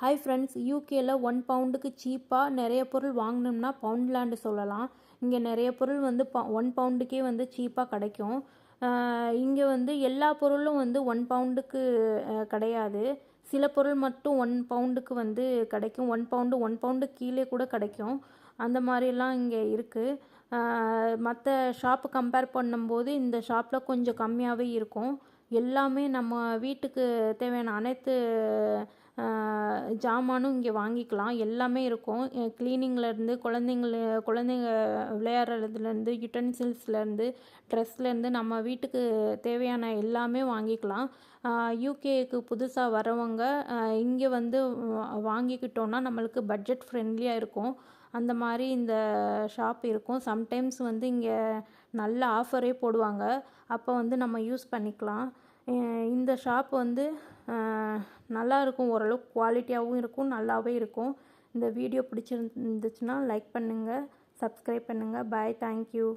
Hi friends, யூகேல 1 பவுண்டுக்கு சீப்பாக நிறைய பொருள் வாங்கினோம்னா பவுண்ட்லாண்டு சொல்லலாம். இங்கே நிறைய பொருள் வந்து 1 பவுண்டுக்கே வந்து சீப்பாக கிடைக்கும். இங்கே வந்து எல்லா பொருளும் வந்து 1 பவுண்டுக்கு கிடையாது. சில பொருள் மட்டும் 1 பவுண்டுக்கு வந்து கிடைக்கும். 1 பவுண்டு 1 பவுண்டு கீழே கூட கிடைக்கும். அந்த மாதிரிலாம் இங்கே இருக்குது. மற்ற ஷாப்பு கம்பேர் பண்ணும்போது இந்த ஷாப்பில் கொஞ்சம் கம்மியாகவே இருக்கும். எல்லாமே நம்ம வீட்டுக்கு தேவையான அனைத்து ஜாமானும் இங்கே வாங்கிக்கலாம். எல்லாமே இருக்கும். க்ளீனிங்லேருந்து குழந்தைங்க விளையாடுறதுலேருந்து யுட்டென்சில்ஸ்லேருந்து ட்ரெஸ்லேருந்து நம்ம வீட்டுக்கு தேவையான எல்லாமே வாங்கிக்கலாம். யூகேக்கு புதுசாக வரவங்க இங்கே வந்து வாங்கிக்கிட்டோன்னா நம்மளுக்கு பட்ஜெட் ஃப்ரெண்ட்லியாக இருக்கும். அந்த மாதிரி இந்த ஷாப் இருக்கும். சம்டைம்ஸ் வந்து இங்கே நல்ல ஆஃபரே போடுவாங்க. அப்போ வந்து நம்ம யூஸ் பண்ணிக்கலாம். இந்த ஷாப் வந்து நல்லா இருக்கும். ஓரளவுக்கு குவாலிட்டியாகவும் இருக்கும், நல்லாவே இருக்கும். இந்த வீடியோ பிடிச்சிருந்துச்சுன்னா லைக் பண்ணுங்கள், சப்ஸ்கிரைப் பண்ணுங்கள். பாய், தேங்க்யூ.